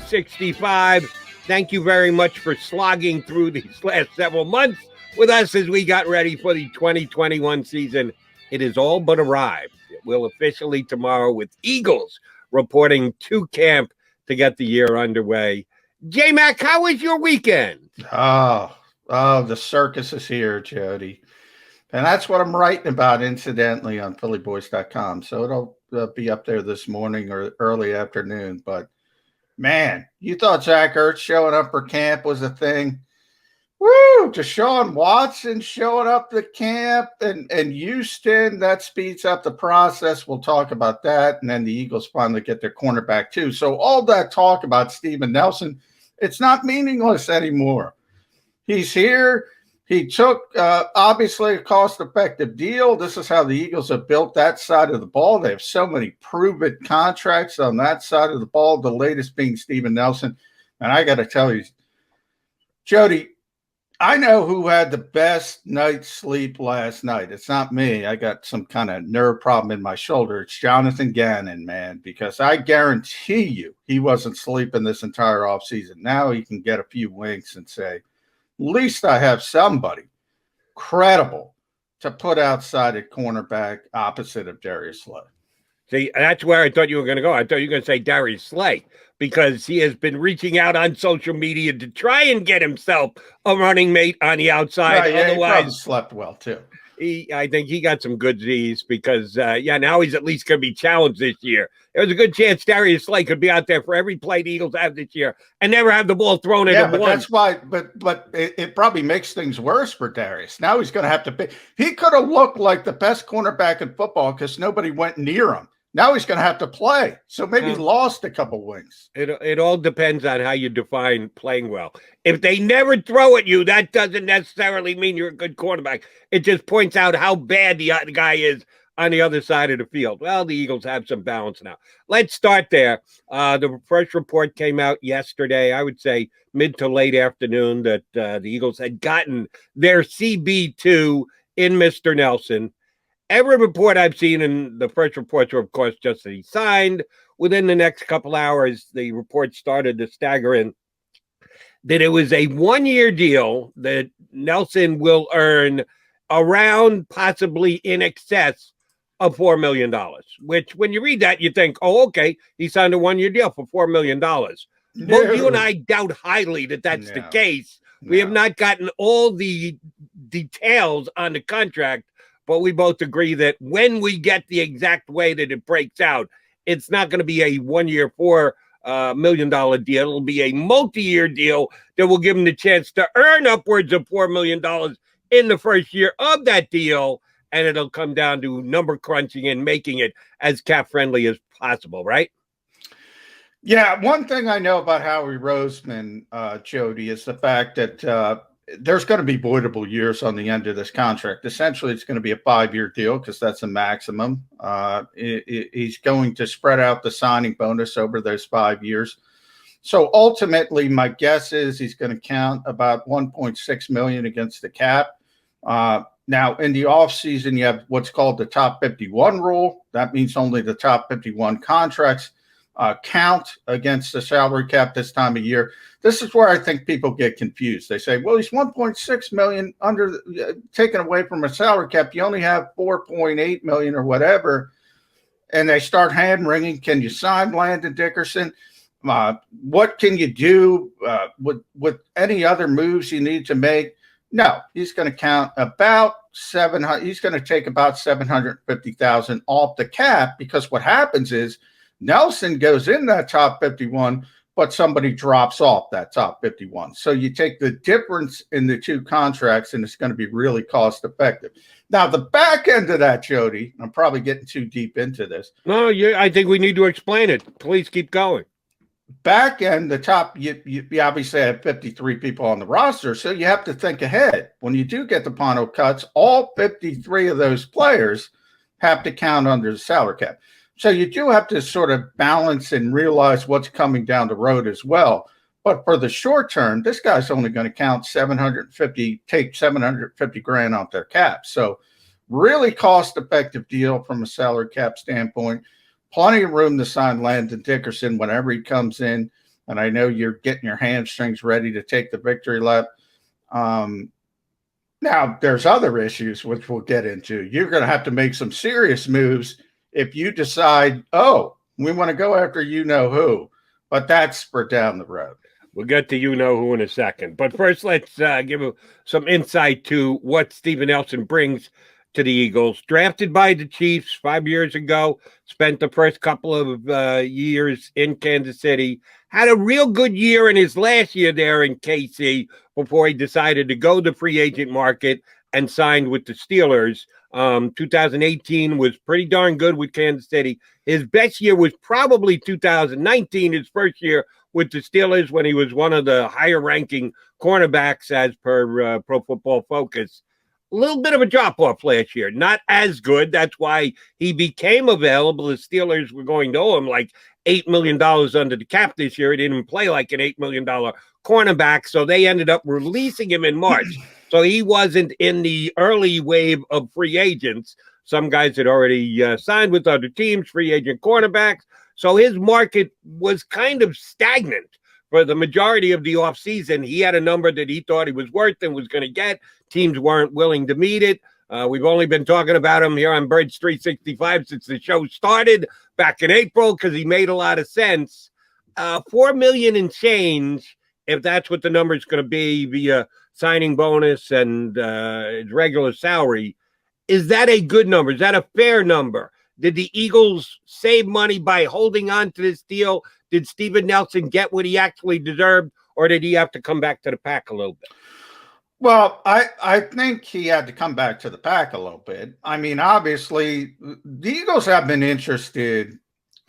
65. Thank you very much for slogging through these last several months with us as we got ready for the 2021 season. It is all but arrived. It will officially tomorrow with Eagles reporting to camp to get the year underway. J-Mac, how was your weekend? Oh, the circus is here, Jody. And that's what I'm writing about, incidentally, on phillyboys.com. So it'll be up there this morning or early afternoon. But, man, you thought Zach Ertz showing up for camp was a thing. Woo! Deshaun Watson showing up to camp and Houston, that speeds up the process. We'll talk about that. And then the Eagles finally get their cornerback, too. So all that talk about Steven Nelson, it's not meaningless anymore. He's here. He took, obviously, a cost-effective deal. This is how the Eagles have built that side of the ball. They have so many proven contracts on that side of the ball, the latest being Steven Nelson. And I got to tell you, Jody, I know who had the best night's sleep last night. It's not me. I got some kind of nerve problem in my shoulder. It's Jonathan Gannon, man, because I guarantee you he wasn't sleeping this entire offseason. Now he can get a few winks and say, at least I have somebody credible to put outside at cornerback opposite of Darius Slay. See, that's where I thought you were going to go. I thought you were going to say Darius Slay because he has been reaching out on social media to try and get himself a running mate on the outside. Right, yeah, Otherwise, he probably slept well, too. I think he got some good Z's because, now he's at least going to be challenged this year. There's a good chance Darius Slay could be out there for every play the Eagles have this year and never have the ball thrown at him once. That's why. But it probably makes things worse for Darius. Now he's going to have to pay. He could have looked like the best cornerback in football because nobody went near him. Now he's going to have to play. So maybe he lost a couple wings. It all depends on how you define playing well. If they never throw at you, that doesn't necessarily mean you're a good quarterback. It just points out how bad the guy is on the other side of the field. Well, the Eagles have some balance now. Let's start there. The first report came out yesterday, I would say mid to late afternoon, that the Eagles had gotten their CB2 in Mr. Nelson. Every report I've seen, and the first reports were, of course, just that he signed. Within the next couple hours, the report started to stagger in that it was a one-year deal that Nelson will earn around, possibly in excess of $4 million, which when you read that, you think, oh, okay, he signed a one-year deal for $4 million. Both you and I doubt highly that that's the case. We have not gotten all the details on the contract, but we both agree that when we get the exact way that it breaks out, it's not going to be a one-year $4 million deal. It'll be a multi-year deal that will give him the chance to earn upwards of $4 million in the first year of that deal, and it'll come down to number crunching and making it as cap-friendly as possible, right? Yeah, one thing I know about Howie Roseman, Jody, is the fact that there's going to be voidable years on the end of this contract. Essentially, it's going to be a 5-year deal because that's a maximum. He's going to spread out the signing bonus over those 5 years. So ultimately, my guess is he's going to count about $1.6 million against the cap. Now, in the offseason, you have what's called the top 51 rule. That means only the top 51 contracts count against the salary cap this time of year. This is where I think people get confused. They say, well, he's $1.6 million under taken away from a salary cap. You only have $4.8 million or whatever. And they start hand wringing. Can you sign Landon Dickerson? What can you do with any other moves you need to make? No, he's going to count about 700. He's going to take about 750,000 off the cap because what happens is Nelson goes in that top 51, but somebody drops off that top 51. So you take the difference in the two contracts, and it's going to be really cost effective. Now, the back end of that, Jody, I'm probably getting too deep into this. No, I think we need to explain it. Please keep going. Back end, the top, you obviously have 53 people on the roster, so you have to think ahead. When you do get the final cuts, all 53 of those players have to count under the salary cap. So you do have to sort of balance and realize what's coming down the road as well. But for the short term, this guy's only going to count take 750 grand off their cap. So really cost-effective deal from a salary cap standpoint. Plenty of room to sign Landon Dickerson whenever he comes in. and I know you're getting your hamstrings ready to take the victory lap. Now, there's other issues which we'll get into. You're going to have to make some serious moves if you decide, oh, we want to go after you know who, but that's for down the road. We'll get to you know who in a second. But first, let's give some insight to what Steven Nelson brings to the Eagles. Drafted by the Chiefs 5 years ago, spent the first couple of years in Kansas City, had a real good year in his last year there in KC before he decided to go the free agent market and signed with the Steelers. 2018 was pretty darn good with Kansas City. His best year was probably 2019, his first year with the Steelers, when he was one of the higher ranking cornerbacks as per Pro Football Focus. A little bit of a drop off last year, not as good. That's why he became available. The Steelers were going to owe him like $8 million under the cap this year. He didn't play like an $8 million cornerback, so they ended up releasing him in March. So he wasn't in the early wave of free agents. Some guys had already signed with other teams, free agent cornerbacks. So his market was kind of stagnant for the majority of the offseason. He had a number that he thought he was worth and was going to get. Teams weren't willing to meet it. We've only been talking about him here on Birds 365 since the show started back in April because he made a lot of sense. $4 million and change, if that's what the number is going to be via signing bonus and his regular salary. Is that a good number? Is that a fair number? Did the Eagles save money by holding on to this deal? Did Steven Nelson get what he actually deserved, or did he have to come back to the pack a little bit? Well, I think he had to come back to the pack a little bit. I mean, obviously, the Eagles have been interested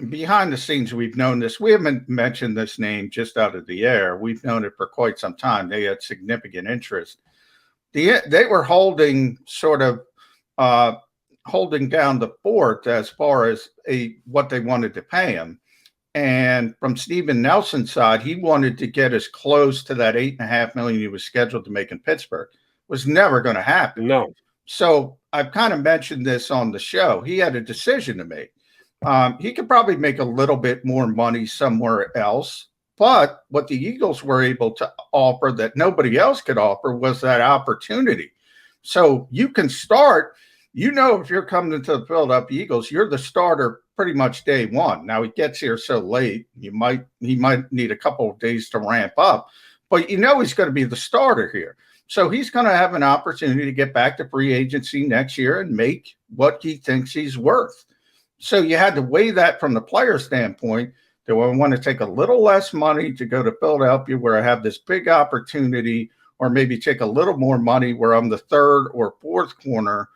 behind the scenes. We've known this. We haven't mentioned this name just out of the air. We've known it for quite some time. They had significant interest. They were holding holding down the fort as far as what they wanted to pay him. And from Steven Nelson's side, he wanted to get as close to that $8.5 million he was scheduled to make in Pittsburgh. Was never going to happen. No. So I've kind of mentioned this on the show. He had a decision to make. He could probably make a little bit more money somewhere else. But what the Eagles were able to offer that nobody else could offer was that opportunity. So you can start. If you're coming to the Philadelphia Eagles, you're the starter pretty much day one. Now he gets here so late, he might need a couple of days to ramp up, but he's going to be the starter here. So he's going to have an opportunity to get back to free agency next year and make what he thinks he's worth. So you had to weigh that from the player standpoint. Do I want to take a little less money to go to Philadelphia where I have this big opportunity, or maybe take a little more money where I'm the third or fourth corner?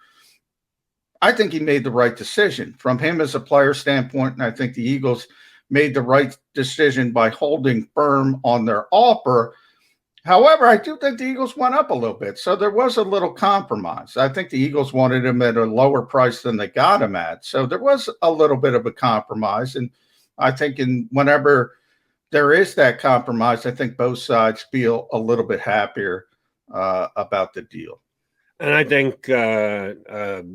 I think he made the right decision from him as a player standpoint, and I think the Eagles made the right decision by holding firm on their offer. However, I do think the Eagles went up a little bit, so there was a little compromise. I think the Eagles wanted him at a lower price than they got him at, so there was a little bit of a compromise, and I think whenever there is that compromise, I think both sides feel a little bit happier about the deal. And I think a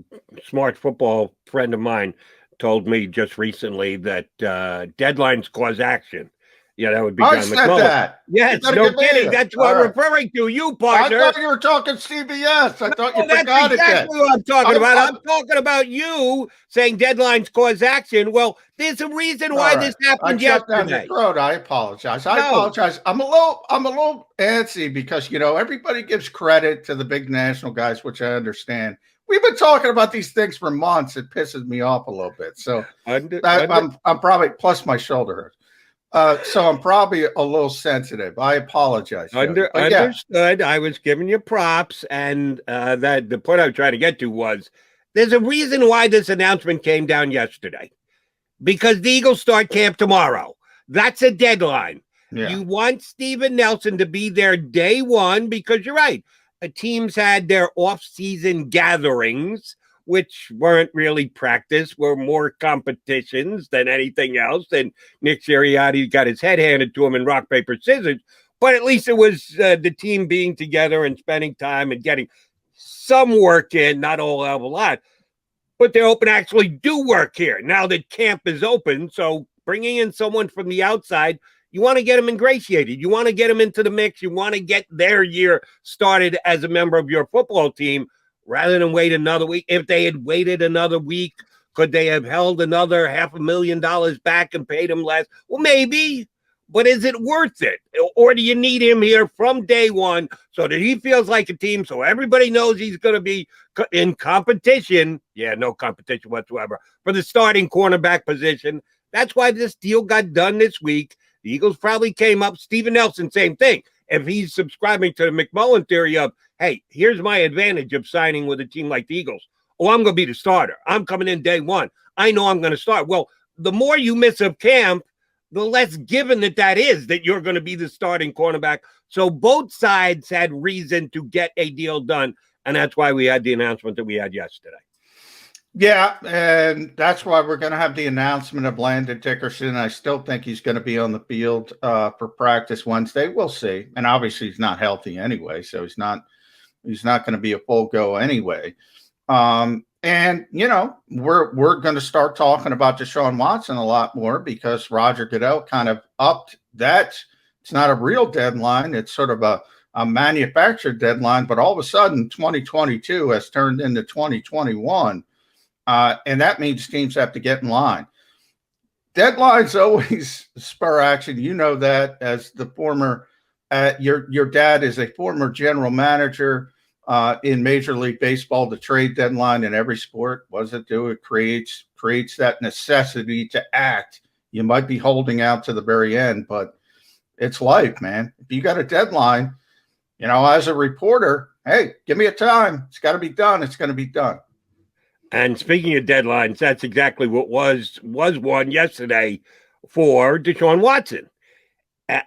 smart football friend of mine told me just recently that deadlines cause action. Yeah, that would be John McMullen. That. Yes, no kidding. That's what I'm referring to. You, partner. I thought you were talking CBS. I thought you forgot it. That's exactly what I'm talking about. I'm talking about you saying deadlines cause action. Well, there's a reason why this happened yesterday. I apologize. I apologize. I'm a little antsy because everybody gives credit to the big national guys, which I understand. We've been talking about these things for months. It pisses me off a little bit. So I'm probably, plus my shoulder hurts. So I'm probably a little sensitive. I apologize. Understood. I was giving you props, and that the point I was trying to get to was there's a reason why this announcement came down yesterday, because the Eagles start camp tomorrow. That's a deadline. Yeah. You want Steven Nelson to be there day one because you're right. Teams had their off-season gatherings, which weren't really practice, were more competitions than anything else. And Nick Sirianni got his head handed to him in rock, paper, scissors. But at least it was the team being together and spending time and getting some work in, not a lot. But they're open to actually do work here now that camp is open. So bringing in someone from the outside You want to get them ingratiated. You want to get them into the mix. You want to get their year started as a member of your football team rather than wait another week. If they had waited another week, could they have held another $500,000 back and paid him less? Well, maybe. But is it worth it? Or do you need him here from day one so that he feels like a team, so everybody knows he's going to be in competition? Yeah, no competition whatsoever for the starting cornerback position. That's why this deal got done this week. The Eagles probably came up. Steven Nelson, same thing. If he's subscribing to the McMullen theory of, hey, here's my advantage of signing with a team like the Eagles. Oh, I'm going to be the starter. I'm coming in day one. I know I'm going to start. Well, the more you miss of camp, the less given that is that you're going to be the starting cornerback. So both sides had reason to get a deal done, and that's why we had the announcement that we had yesterday. Yeah, and that's why we're going to have the announcement of Landon Dickerson. I still think he's going to be on the field for practice Wednesday. We'll see. And obviously he's not healthy anyway, so he's not going to be a full go anyway. And, you know, we're going to start talking about Deshaun Watson a lot more because Roger Goodell kind of upped that. It's not a real deadline. It's sort of a manufactured deadline. But all of a sudden, 2022 has turned into 2021. And that means teams have to get in line. Deadlines always spur action. You know that as the former your dad is a former general manager in Major League Baseball. The trade deadline in every sport, what does it do? It creates that necessity to act. You might be holding out to the very end, but it's life, man. If you got a deadline, you know, as a reporter, hey, give me a time. It's got to be done. It's going to be done. And speaking of deadlines, that's exactly what was one yesterday for Deshaun Watson.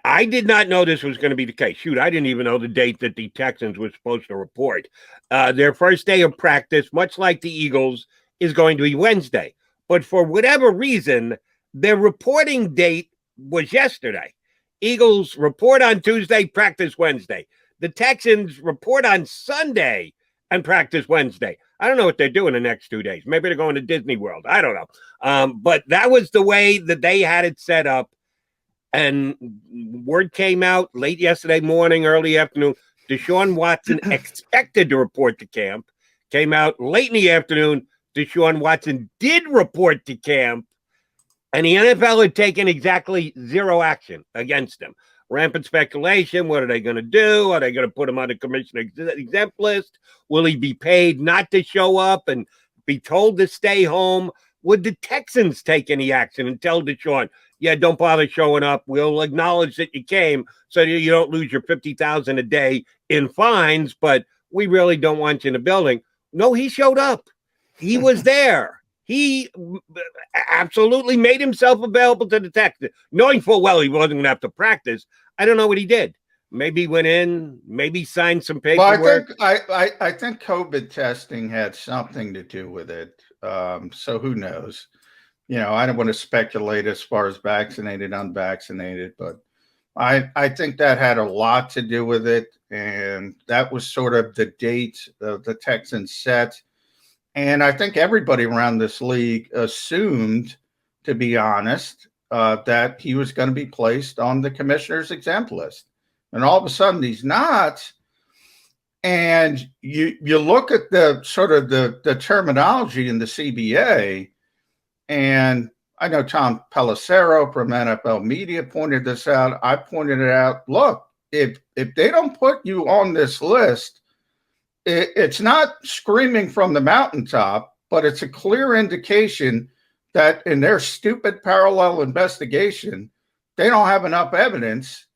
I did not know this was going to be the case. Shoot, I didn't even know the date that the Texans were supposed to report. Their first day of practice, much like the Eagles, is going to be Wednesday. But for whatever reason, their reporting date was yesterday. Eagles report on Tuesday, practice Wednesday. The Texans report on Sunday and practice Wednesday. I don't know what they're doing the next 2 days. Maybe they're going to Disney World. I don't know. But that was the way that they had it set up. And word came out late yesterday morning, early afternoon. Deshaun Watson expected to report to camp. Came out late in the afternoon. Deshaun Watson did report to camp. And the NFL had taken exactly zero action against him. Rampant speculation. What are they going to do? Are they going to put him on the commissioner exempt list? Will he be paid not to show up and be told to stay home? Would the Texans take any action and tell Deshaun, yeah, don't bother showing up. We'll acknowledge that you came so that you don't lose your $50,000 a day in fines, but we really don't want you in the building. No, he showed up. He was there. He absolutely made himself available to the Texans, knowing full well he wasn't going to have to practice. I don't know what he did. Maybe he went in, maybe signed some paperwork. Well, I think COVID testing had something to do with it. So who knows? You know, I don't want to speculate as far as vaccinated, unvaccinated, but I think that had a lot to do with it. And that was sort of the date the Texans set. And I think everybody around this league assumed, to be honest, that he was going to be placed on the commissioner's exempt list. And all of a sudden he's not. And you look at the sort of the terminology in the CBA, and I know Tom Pelissero from NFL Media pointed this out. I pointed it out. Look, if they don't put you on this list, it's not screaming from the mountaintop, but it's a clear indication that in their stupid parallel investigation, they don't have enough evidence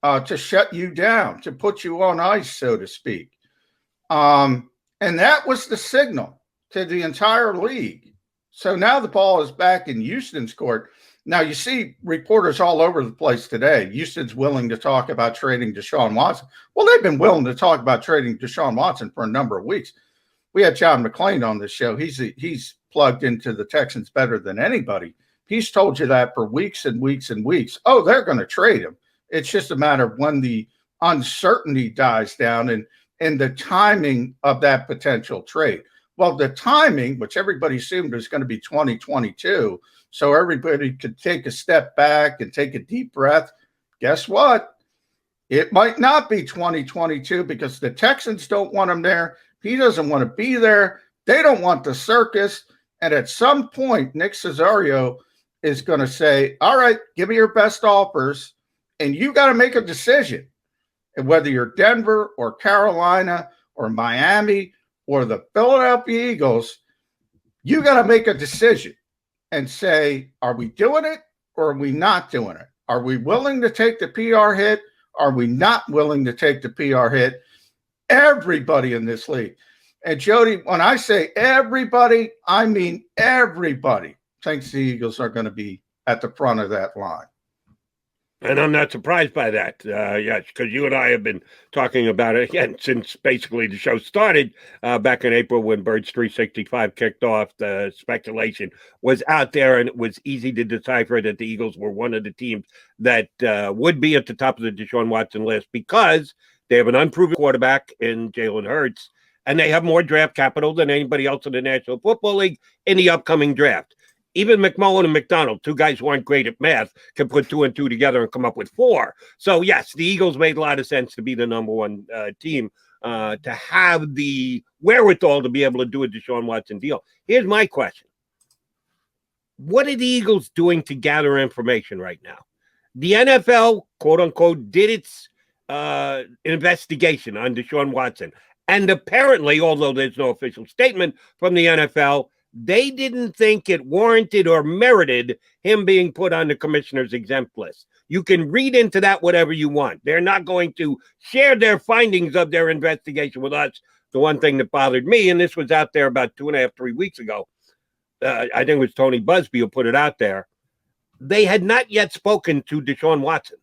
to shut you down, to put you on ice, so to speak. And that was the signal to the entire league. So now the ball is back in Houston's court. Now you see reporters all over the place today. Houston's willing to talk about trading Deshaun Watson. Well, they've been willing to talk about trading Deshaun Watson for a number of weeks. We had John McClain on this show. He's plugged into the Texans better than anybody. He's told you that for weeks and weeks and weeks. Oh, they're going to trade him. It's just a matter of when the uncertainty dies down and the timing of that potential trade. Well, the timing, which everybody assumed was going to be 2022, so everybody could take a step back and take a deep breath. Guess what? It might not be 2022 because the Texans don't want him there. He doesn't want to be there. They don't want the circus. And at some point, Nick Caesaro is going to say, all right, give me your best offers. And you got to make a decision. And whether you're Denver or Carolina or Miami or the Philadelphia Eagles, you got to make a decision and say, are we doing it or are we not doing it? Are we willing to take the PR hit? Are we not willing to take the PR hit? Everybody in this league. And Jody, when I say everybody, I mean everybody thinks the Eagles are going to be at the front of that line. And I'm not surprised by that. Yes, because you and I have been talking about it again since basically the show started back in April when Birds 365 kicked off. The speculation was out there, and it was easy to decipher that the Eagles were one of the teams that would be at the top of the Deshaun Watson list because they have an unproven quarterback in Jalen Hurts, and they have more draft capital than anybody else in the National Football League in the upcoming draft. Even McMullen and McDonald, two guys who aren't great at math, can put 2 and 2 together and come up with 4. So, yes, the Eagles made a lot of sense to be the number one team, to have the wherewithal to be able to do a Deshaun Watson deal. Here's my question. What are the Eagles doing to gather information right now? The NFL, quote unquote, did its investigation on Deshaun Watson. And apparently, although there's no official statement from the NFL, they didn't think it warranted or merited him being put on the commissioner's exempt list. You can read into that whatever you want. They're not going to share their findings of their investigation with us. The one thing that bothered me, and this was out there about 2.5, 3 weeks ago, I think it was Tony Busby who put it out there. They had not yet spoken to Deshaun Watson.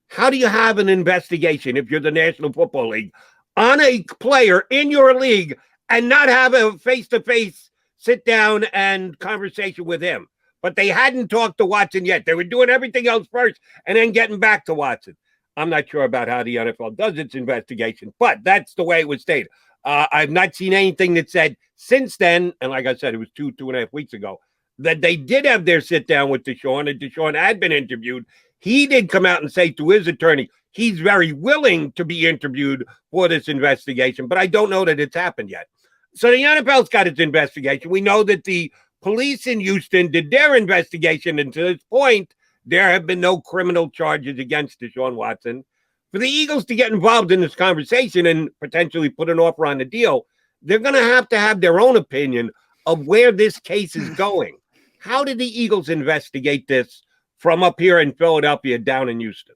How do you have an investigation if you're the National Football League on a player in your league and not have a face-to-face sit down and conversation with him? But they hadn't talked to Watson yet. They were doing everything else first and then getting back to Watson. I'm not sure about how the NFL does its investigation, but that's the way it was stated. I've not seen anything that said since then, and like I said, it was 2.5 weeks ago, that they did have their sit down with Deshaun, and Deshaun had been interviewed. He did come out and say to his attorney, he's very willing to be interviewed for this investigation, but I don't know that it's happened yet. So the NFL's got its investigation. We know that the police in Houston did their investigation, and to this point, there have been no criminal charges against Deshaun Watson. For the Eagles to get involved in this conversation and potentially put an offer on the deal, they're going to have their own opinion of where this case is going. How did the Eagles investigate this from up here in Philadelphia down in Houston?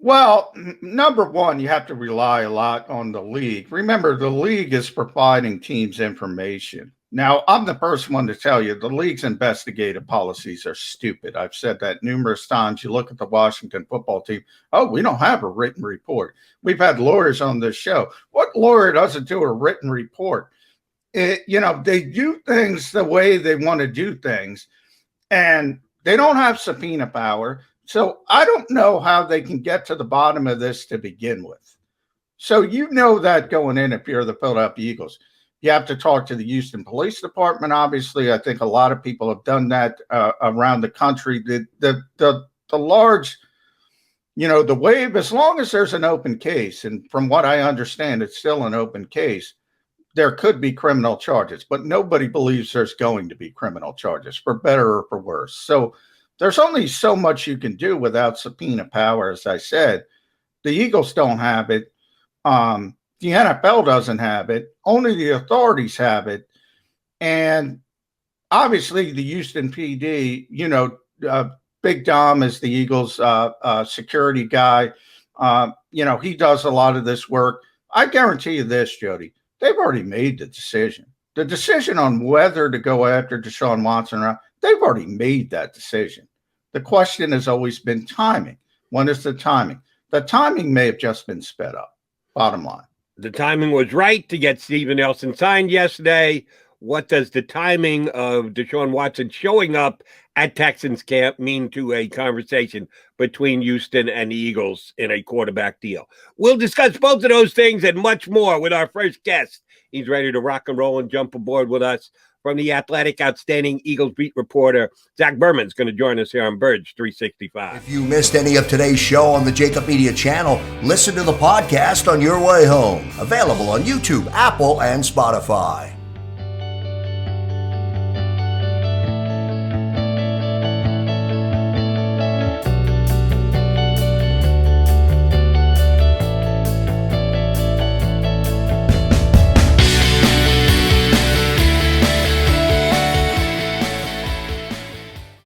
Well, number one, you have to rely a lot on the league. Remember, the league is providing teams information. Now, I'm the first one to tell you the league's investigative policies are stupid. I've said that numerous times. You look at the Washington football team. Oh, we don't have a written report. We've had lawyers on this show. What lawyer doesn't do a written report? They do things the way they want to do things, and they don't have subpoena power. So I don't know how they can get to the bottom of this to begin with. So you know that going in, if you're the Philadelphia Eagles, you have to talk to the Houston Police Department. Obviously, I think a lot of people have done that around the country. The large, the wave, as long as there's an open case, and from what I understand, it's still an open case, there could be criminal charges, but nobody believes there's going to be criminal charges, for better or for worse. So there's only so much you can do without subpoena power, as I said. The Eagles don't have it. The NFL doesn't have it. Only the authorities have it. And obviously the Houston PD, Big Dom is the Eagles security guy. He does a lot of this work. I guarantee you this, Jody, they've already made the decision. The decision on whether to go after Deshaun Watson or not, they've already made that decision. The question has always been timing. When is the timing? The timing may have just been sped up, bottom line. The timing was right to get Steven Nelson signed yesterday. What does the timing of Deshaun Watson showing up at Texans camp mean to a conversation between Houston and the Eagles in a quarterback deal? We'll discuss both of those things and much more with our first guest. He's ready to rock and roll and jump aboard with us from The Athletic. Outstanding Eagles beat reporter Zach Berman's going to join us here on Birds 365. If you missed any of today's show on the JAKIB Media channel, listen to the podcast on your way home. Available on YouTube, Apple, and Spotify.